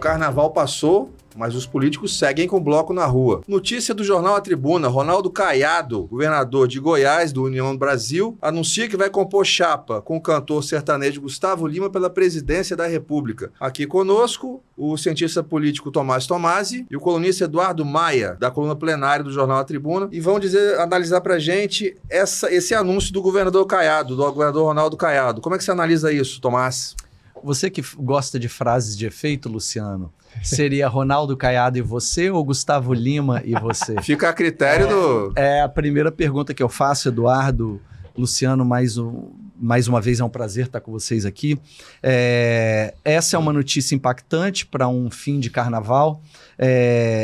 carnaval passou, mas os políticos seguem com bloco na rua. Notícia do jornal A Tribuna: Ronaldo Caiado, governador de Goiás, do União Brasil, anuncia que vai compor chapa com o cantor sertanejo Gustavo Lima pela presidência da República. Aqui conosco, o cientista político Tomás Tomasi e o colunista Eduardo Maia, da coluna plenária do jornal A Tribuna, e vão analisar pra gente esse anúncio do governador Caiado, do governador Ronaldo Caiado. Como é que você analisa isso, Tomás? Você que gosta de frases de efeito, Luciano, seria Ronaldo Caiado e você ou Gustavo Lima e você? Fica a critério do... É a primeira pergunta que eu faço, Eduardo, Luciano, mais uma vez é um prazer estar com vocês aqui. Essa é uma notícia impactante para um fim de carnaval,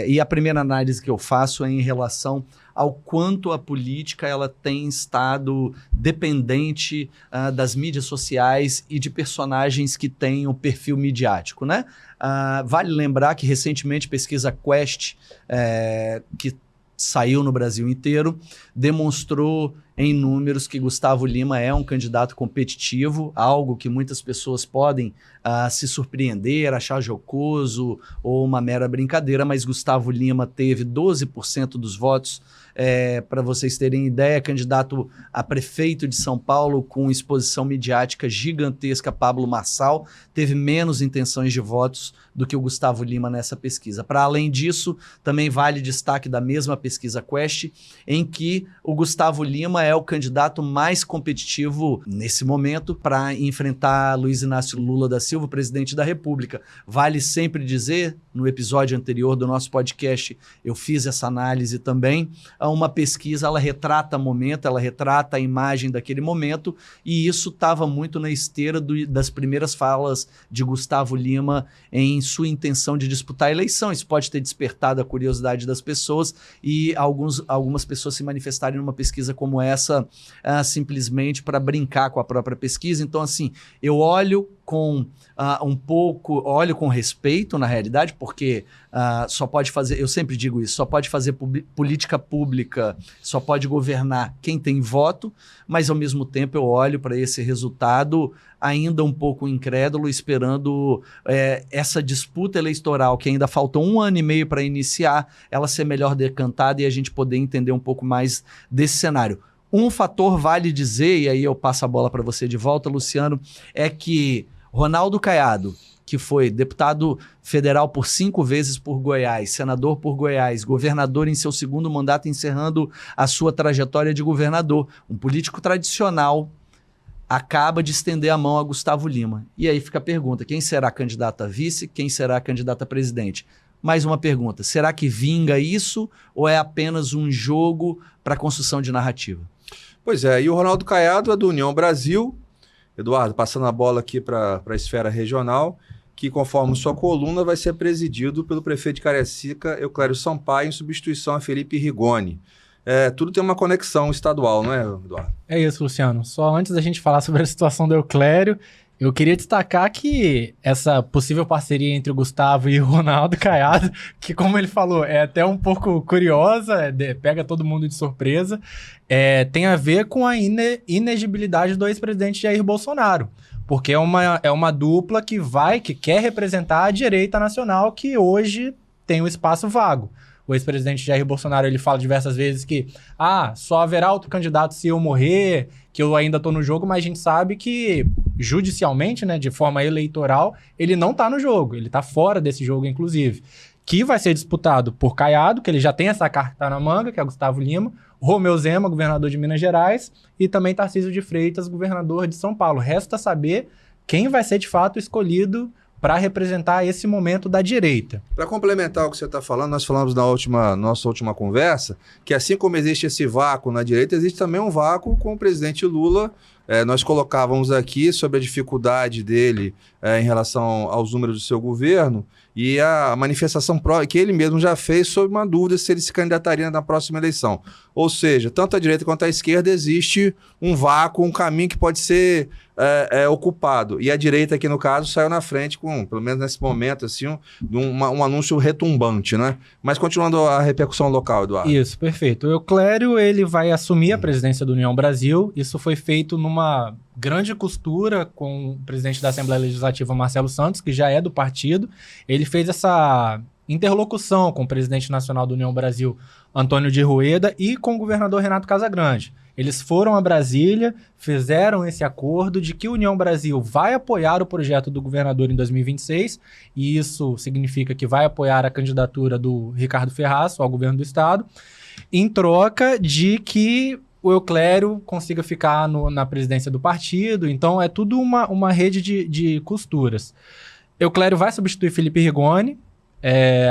e a primeira análise que eu faço é em relação ao quanto a política ela tem estado dependente das mídias sociais e de personagens que têm um perfil midiático, né? Vale lembrar que recentemente a pesquisa Quest, que saiu no Brasil inteiro, demonstrou em números que Gustavo Lima é um candidato competitivo, algo que muitas pessoas podem se surpreender, achar jocoso ou uma mera brincadeira, mas Gustavo Lima teve 12% dos votos. Para vocês terem ideia, candidato a prefeito de São Paulo com exposição midiática gigantesca, Pablo Marçal, teve menos intenções de votos do que o Gustavo Lima nessa pesquisa. Para além disso, também vale destaque da mesma pesquisa Quest, em que o Gustavo Lima é o candidato mais competitivo nesse momento para enfrentar Luiz Inácio Lula da Silva, presidente da República. Vale sempre dizer, no episódio anterior do nosso podcast, eu fiz essa análise também. Uma pesquisa, ela retrata o momento, ela retrata a imagem daquele momento, e isso estava muito na esteira das primeiras falas de Gustavo Lima em sua intenção de disputar a eleição. Isso pode ter despertado a curiosidade das pessoas e algumas pessoas se manifestarem numa pesquisa como essa simplesmente para brincar com a própria pesquisa. Então, assim, eu olho com olho com respeito, na realidade, porque só pode fazer, eu sempre digo isso, só pode fazer política pública, só pode governar quem tem voto, mas ao mesmo tempo eu olho para esse resultado ainda um pouco incrédulo, esperando essa disputa eleitoral, que ainda falta 1 ano e meio para iniciar, ela ser melhor decantada e a gente poder entender um pouco mais desse cenário. Um fator vale dizer, e aí eu passo a bola para você de volta, Luciano, é que Ronaldo Caiado, que foi deputado federal por 5 vezes por Goiás, senador por Goiás, governador em seu 2º mandato, encerrando a sua trajetória de governador, um político tradicional, acaba de estender a mão a Gustavo Lima. E aí fica a pergunta, quem será candidato a vice, quem será candidato a presidente? Mais uma pergunta, será que vinga isso ou é apenas um jogo para construção de narrativa? Pois é, e o Ronaldo Caiado é do União Brasil. Eduardo, passando a bola aqui para a esfera regional, que conforme sua coluna vai ser presidido pelo prefeito de Cariacica, Euclério Sampaio, em substituição a Felipe Rigoni. Tudo tem uma conexão estadual, não é, Eduardo? É isso, Luciano. Só antes da gente falar sobre a situação do Euclério, eu queria destacar que essa possível parceria entre o Gustavo e o Ronaldo Caiado, que como ele falou, é até um pouco curiosa, pega todo mundo de surpresa, tem a ver com a inegibilidade do ex-presidente Jair Bolsonaro, porque é uma dupla que quer representar a direita nacional que hoje tem um espaço vago. O ex-presidente Jair Bolsonaro, ele fala diversas vezes que só haverá outro candidato se eu morrer, que eu ainda estou no jogo, mas a gente sabe que judicialmente, né, de forma eleitoral, ele não está no jogo, ele está fora desse jogo, inclusive, que vai ser disputado por Caiado, que ele já tem essa carta na manga, que é Gustavo Lima, Romeu Zema, governador de Minas Gerais, e também Tarcísio de Freitas, governador de São Paulo. Resta saber quem vai ser de fato escolhido para representar esse momento da direita. Para complementar o que você está falando, nós falamos na nossa última conversa, que assim como existe esse vácuo na direita, existe também um vácuo com o presidente Lula. Nós colocávamos aqui sobre a dificuldade dele em relação aos números do seu governo e a manifestação que ele mesmo já fez sobre uma dúvida se ele se candidataria na próxima eleição. Ou seja, tanto a direita quanto a esquerda existe um vácuo, um caminho que pode ser ocupado. E a direita aqui, no caso, saiu na frente com, pelo menos nesse momento, assim, um anúncio retumbante, né? Mas continuando a repercussão local, Eduardo. Isso, perfeito. O Euclério, ele vai assumir a presidência do União Brasil. Isso foi feito numa grande costura com o presidente da Assembleia Legislativa, Marcelo Santos, que já é do partido. Ele fez essa interlocução com o presidente nacional do União Brasil, Antônio de Rueda, e com o governador Renato Casagrande. Eles foram a Brasília, fizeram esse acordo de que a União Brasil vai apoiar o projeto do governador em 2026, e isso significa que vai apoiar a candidatura do Ricardo Ferraz ao governo do estado, em troca de que o Euclério consiga ficar na presidência do partido. Então é tudo uma rede de costuras. Euclério vai substituir Felipe Rigoni.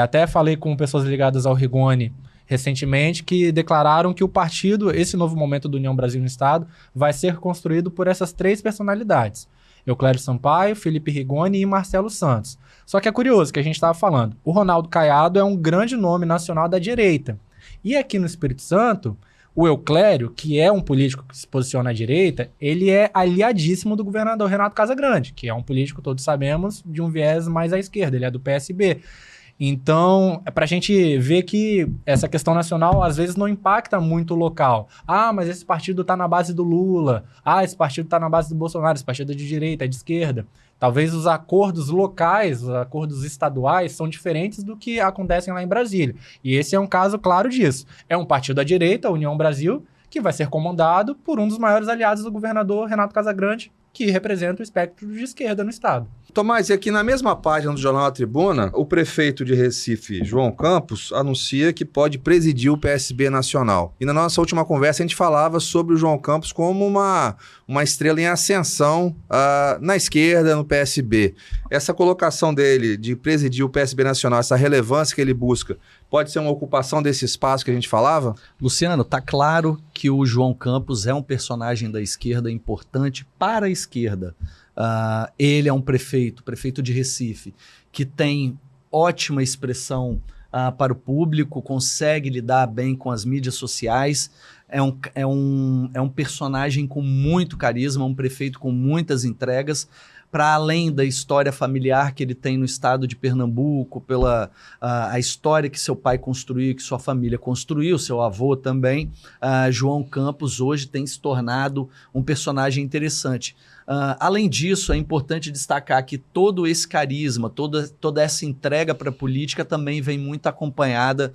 Até falei com pessoas ligadas ao Rigoni recentemente, que declararam que o partido, esse novo momento do União Brasil no Estado, vai ser construído por essas 3 personalidades: Euclério Sampaio, Felipe Rigoni e Marcelo Santos. Só que é curioso que a gente estava falando, o Ronaldo Caiado é um grande nome nacional da direita. E aqui no Espírito Santo, o Euclério, que é um político que se posiciona à direita, ele é aliadíssimo do governador Renato Casagrande, que é um político, todos sabemos, de um viés mais à esquerda, ele é do PSB. Então, é para a gente ver que essa questão nacional às vezes não impacta muito o local. Ah, mas esse partido está na base do Lula. Ah, esse partido está na base do Bolsonaro. Esse partido é de direita, é de esquerda. Talvez os acordos locais, os acordos estaduais são diferentes do que acontecem lá em Brasília. E esse é um caso claro disso. É um partido da direita, a União Brasil, que vai ser comandado por um dos maiores aliados do governador Renato Casagrande, que representa o espectro de esquerda no estado. Tomás, e aqui na mesma página do Jornal A Tribuna, o prefeito de Recife, João Campos, anuncia que pode presidir o PSB nacional. E na nossa última conversa a gente falava sobre o João Campos como uma estrela em ascensão na esquerda, no PSB. Essa colocação dele de presidir o PSB nacional, essa relevância que ele busca, pode ser uma ocupação desse espaço que a gente falava? Luciano, tá claro que o João Campos é um personagem da esquerda importante para a esquerda. Ele é um prefeito de Recife, que tem ótima expressão para o público, consegue lidar bem com as mídias sociais, é um personagem com muito carisma, um prefeito com muitas entregas, para além da história familiar que ele tem no estado de Pernambuco, pela a história que seu pai construiu, que sua família construiu, seu avô também, João Campos hoje tem se tornado um personagem interessante. Além disso, é importante destacar que todo esse carisma, toda essa entrega para a política também vem muito acompanhada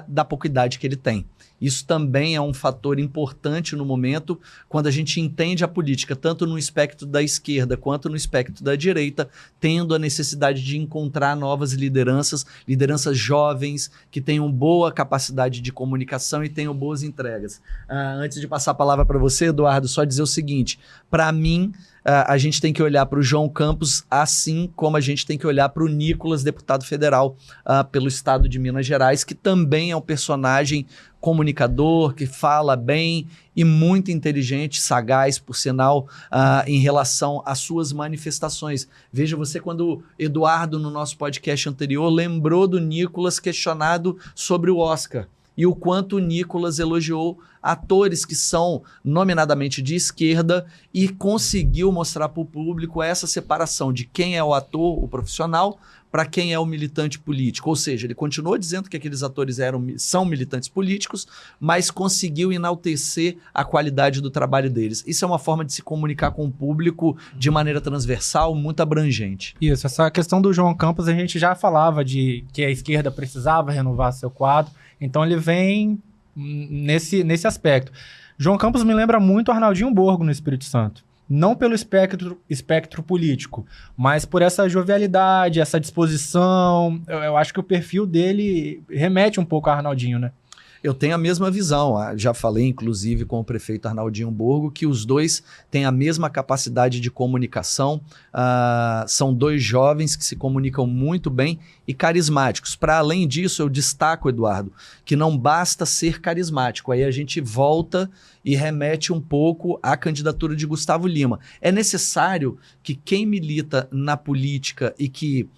da pouca idade que ele tem. Isso também é um fator importante no momento, quando a gente entende a política, tanto no espectro da esquerda quanto no espectro da direita, tendo a necessidade de encontrar novas lideranças jovens, que tenham boa capacidade de comunicação e tenham boas entregas. Antes de passar a palavra para você, Eduardo, só dizer o seguinte: para mim, a gente tem que olhar para o João Campos assim como a gente tem que olhar para o Nicolas, deputado federal pelo estado de Minas Gerais, que também é um personagem comunicador, que fala bem e muito inteligente, sagaz, por sinal, em relação às suas manifestações. Veja você, quando Eduardo, no nosso podcast anterior, lembrou do Nicolas questionado sobre o Oscar, e o quanto o Nicolas elogiou atores que são nominadamente de esquerda e conseguiu mostrar para o público essa separação de quem é o ator, o profissional, para quem é o militante político. Ou seja, ele continuou dizendo que aqueles atores são militantes políticos, mas conseguiu enaltecer a qualidade do trabalho deles. Isso é uma forma de se comunicar com o público de maneira transversal, muito abrangente. Isso, essa questão do João Campos, a gente já falava de que a esquerda precisava renovar seu quadro, então ele vem nesse aspecto. João Campos me lembra muito Arnaldinho Borgo no Espírito Santo. Não pelo espectro político, mas por essa jovialidade, essa disposição. Eu acho que o perfil dele remete um pouco a Arnaldinho, né? Eu tenho a mesma visão. Já falei, inclusive, com o prefeito Arnaldinho Borgo, que os dois têm a mesma capacidade de comunicação. São dois jovens que se comunicam muito bem e carismáticos. Para além disso, eu destaco, Eduardo, que não basta ser carismático. Aí a gente volta e remete um pouco à candidatura de Gustavo Lima. É necessário que quem milita na política e que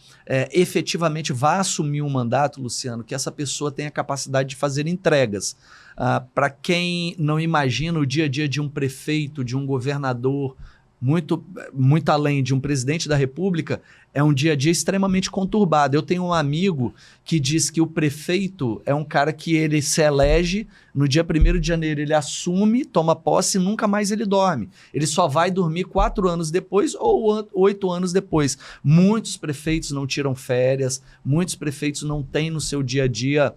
efetivamente vá assumir um mandato, Luciano, que essa pessoa tenha capacidade de fazer entregas. Para quem não imagina o dia a dia de um prefeito, de um governador, muito além de um presidente da República, é um dia a dia extremamente conturbado. Eu tenho um amigo que diz que o prefeito é um cara que ele se elege, no dia 1º de janeiro ele assume, toma posse e nunca mais ele dorme. Ele só vai dormir 4 anos depois ou 8 anos depois. Muitos prefeitos não tiram férias, muitos prefeitos não têm no seu dia a dia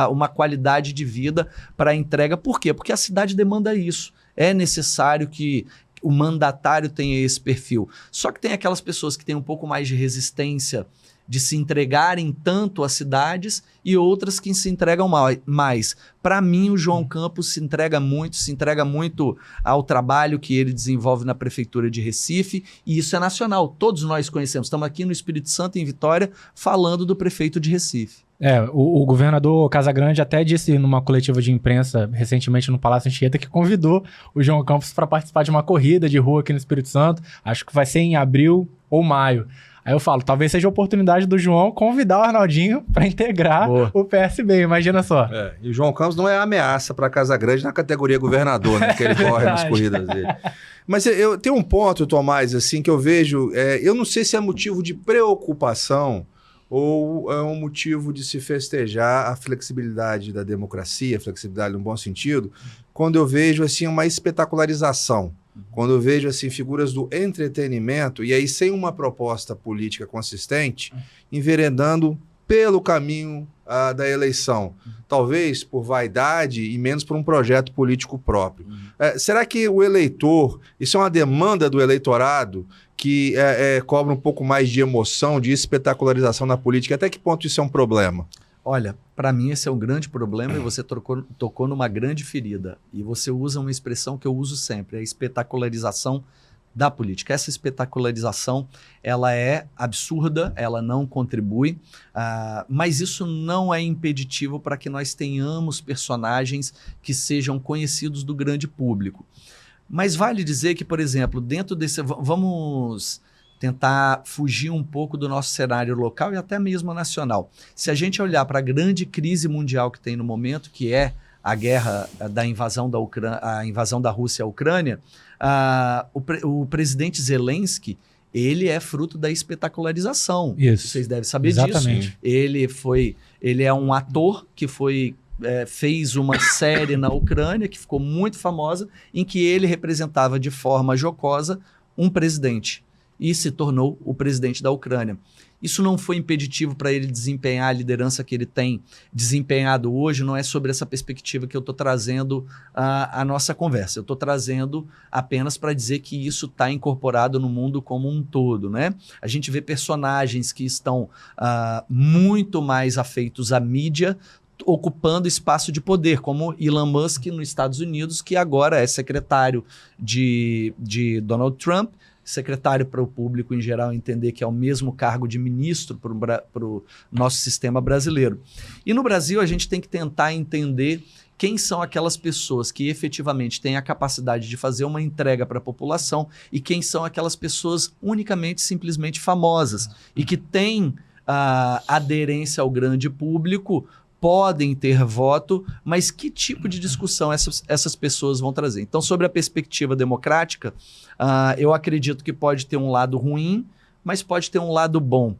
uma qualidade de vida para entrega. Por quê? Porque a cidade demanda isso. É necessário que o mandatário tenha esse perfil. Só que tem aquelas pessoas que têm um pouco mais de resistência de se entregarem tanto às cidades e outras que se entregam mais. Para mim, o João Campos se entrega muito ao trabalho que ele desenvolve na Prefeitura de Recife, e isso é nacional. Todos nós conhecemos. Estamos aqui no Espírito Santo, em Vitória, falando do prefeito de Recife. O governador Casagrande até disse numa coletiva de imprensa recentemente no Palácio Anchieta que convidou o João Campos para participar de uma corrida de rua aqui no Espírito Santo. Acho que vai ser em abril ou maio. Aí eu falo, talvez seja a oportunidade do João convidar o Arnaldinho para integrar o PSB, imagina só. E o João Campos não é ameaça para Casagrande na categoria governador, né, que ele corre nas corridas dele. Mas eu tenho um ponto, Tomás, assim, que eu vejo, eu não sei se é motivo de preocupação ou é um motivo de se festejar a flexibilidade da democracia, flexibilidade no bom sentido, quando eu vejo assim uma espetacularização. Quando eu vejo assim, figuras do entretenimento, e aí sem uma proposta política consistente, enveredando pelo caminho da eleição. Talvez por vaidade e menos por um projeto político próprio. Será que o eleitor, isso é uma demanda do eleitorado que cobra um pouco mais de emoção, de espetacularização na política? Até que ponto isso é um problema? Olha, para mim esse é um grande problema e você tocou numa grande ferida. E você usa uma expressão que eu uso sempre, a espetacularização da política. Essa espetacularização, ela é absurda, ela não contribui, mas isso não é impeditivo para que nós tenhamos personagens que sejam conhecidos do grande público. Mas vale dizer que, por exemplo, dentro desse... Vamos tentar fugir um pouco do nosso cenário local e até mesmo nacional. Se a gente olhar para a grande crise mundial que tem no momento, que é a guerra da invasão da Ucrânia, a invasão da Rússia à Ucrânia, o presidente Zelensky, ele é fruto da espetacularização. Isso. Vocês devem saber Exatamente. disso. Ele é um ator que fez uma série na Ucrânia que ficou muito famosa, em que ele representava de forma jocosa um presidente e se tornou o presidente da Ucrânia. Isso não foi impeditivo para ele desempenhar a liderança que ele tem desempenhado hoje, não é sobre essa perspectiva que eu estou trazendo a nossa conversa. Eu estou trazendo apenas para dizer que isso está incorporado no mundo como um todo, né? A gente vê personagens que estão muito mais afeitos à mídia, ocupando espaço de poder, como Elon Musk nos Estados Unidos, que agora é secretário de Donald Trump, secretário para o público em geral entender que é o mesmo cargo de ministro para o nosso sistema brasileiro. E no Brasil a gente tem que tentar entender quem são aquelas pessoas que efetivamente têm a capacidade de fazer uma entrega para a população e quem são aquelas pessoas unicamente, simplesmente famosas e que têm aderência ao grande público, podem ter voto, mas que tipo de discussão essas pessoas vão trazer? Então, sobre a perspectiva democrática, eu acredito que pode ter um lado ruim, mas pode ter um lado bom.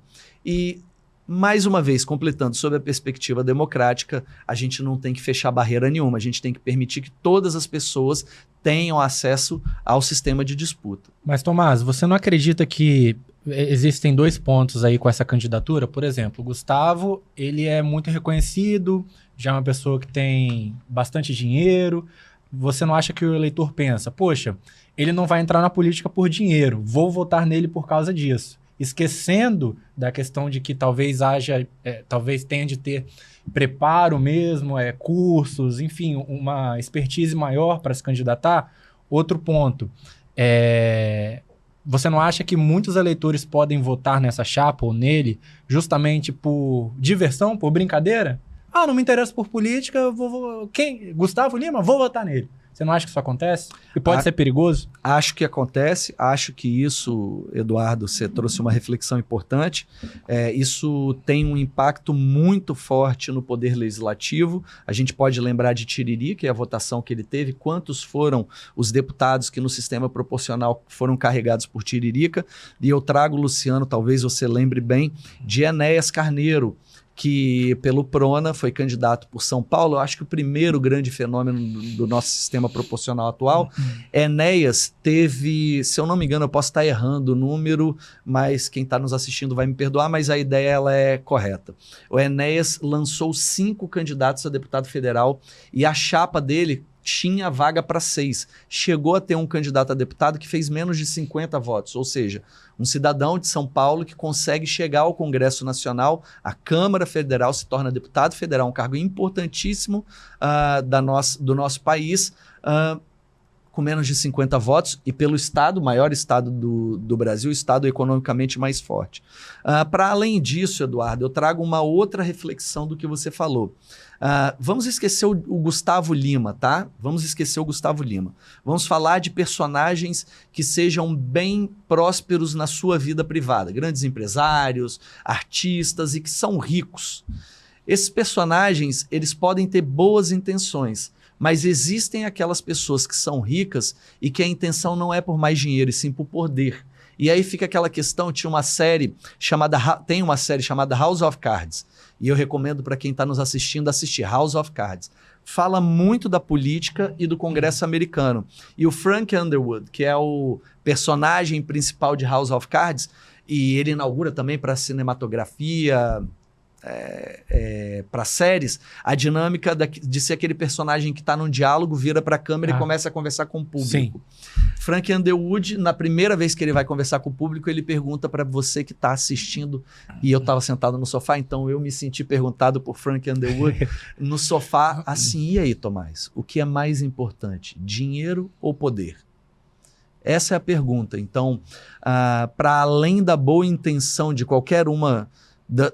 E, mais uma vez, completando sobre a perspectiva democrática, a gente não tem que fechar barreira nenhuma, a gente tem que permitir que todas as pessoas tenham acesso ao sistema de disputa. Mas, Tomás, você não acredita que existem 2 pontos aí com essa candidatura? Por exemplo, o Gustavo, ele é muito reconhecido, já é uma pessoa que tem bastante dinheiro. Você não acha que o eleitor pensa, poxa, ele não vai entrar na política por dinheiro, vou votar nele por causa disso? Esquecendo da questão de que talvez talvez tenha de ter preparo mesmo, cursos, enfim, uma expertise maior para se candidatar. Outro ponto, você não acha que muitos eleitores podem votar nessa chapa ou nele justamente por diversão, por brincadeira? Não me interessa por política, Gustavo Lima, vou votar nele. Você não acha que isso acontece? E pode ser perigoso? Acho que acontece, acho que isso, Eduardo, você trouxe uma reflexão importante. Isso tem um impacto muito forte no poder legislativo. A gente pode lembrar de Tiririca, que é a votação que ele teve, quantos foram os deputados que no sistema proporcional foram carregados por Tiririca. E eu trago, Luciano, talvez você lembre bem, de Enéas Carneiro, que pelo Prona foi candidato por São Paulo. Eu acho que o primeiro grande fenômeno do nosso sistema proporcional atual. Enéas teve, se eu não me engano, eu posso estar errando o número, mas quem está nos assistindo vai me perdoar, mas a ideia ela é correta. O Enéas lançou 5 candidatos a deputado federal e a chapa dele tinha vaga para 6. Chegou a ter um candidato a deputado que fez menos de 50 votos, ou seja, um cidadão de São Paulo que consegue chegar ao Congresso Nacional, a Câmara Federal, se torna deputado federal, um cargo importantíssimo do nosso país, com menos de 50 votos e pelo estado, maior estado do Brasil, o estado economicamente mais forte. Para além disso, Eduardo, eu trago uma outra reflexão do que você falou. Vamos esquecer o Gustavo Lima, tá? Vamos esquecer o Gustavo Lima. Vamos falar de personagens que sejam bem prósperos na sua vida privada, grandes empresários, artistas e que são ricos. Esses personagens, eles podem ter boas intenções, mas existem aquelas pessoas que são ricas e que a intenção não é por mais dinheiro, e sim por poder. E aí fica aquela questão, tem uma série chamada House of Cards, e eu recomendo para quem está nos assistindo assistir House of Cards. Fala muito da política e do Congresso americano. E o Frank Underwood, que é o personagem principal de House of Cards, e ele inaugura também para cinematografia, para séries, a dinâmica de ser aquele personagem que está num diálogo, vira para a câmera e começa a conversar com o público. Sim. Frank Underwood, na primeira vez que ele vai conversar com o público, ele pergunta para você que está assistindo, e eu estava sentado no sofá, então eu me senti perguntado por Frank Underwood no sofá, assim, e aí, Tomás, o que é mais importante, dinheiro ou poder? Essa é a pergunta. Então, para além da boa intenção de qualquer uma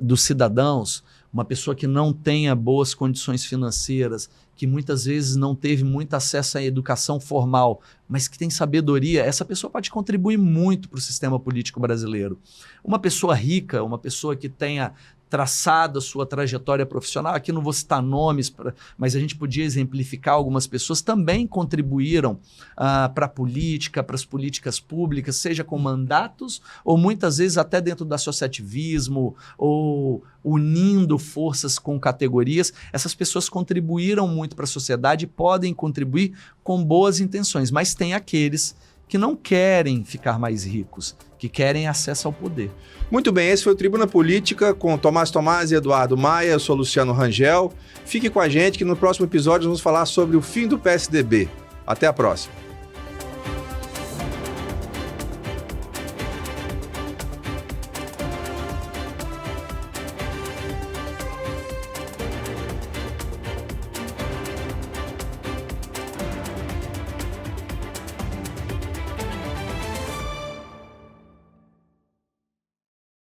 dos cidadãos, uma pessoa que não tenha boas condições financeiras, que muitas vezes não teve muito acesso à educação formal, mas que tem sabedoria, essa pessoa pode contribuir muito para o sistema político brasileiro. Uma pessoa rica, uma pessoa que tenha traçado a sua trajetória profissional, aqui não vou citar nomes, mas a gente podia exemplificar algumas pessoas, também contribuíram para a política, para as políticas públicas, seja com mandatos ou muitas vezes até dentro do associativismo ou unindo forças com categorias. Essas pessoas contribuíram muito para a sociedade e podem contribuir com boas intenções, mas tem aqueles que não querem ficar mais ricos, que querem acesso ao poder. Muito bem, esse foi o Tribuna Política com Tomás Tomás e Eduardo Maia. Eu sou Luciano Rangel. Fique com a gente que no próximo episódio vamos falar sobre o fim do PSDB. Até a próxima.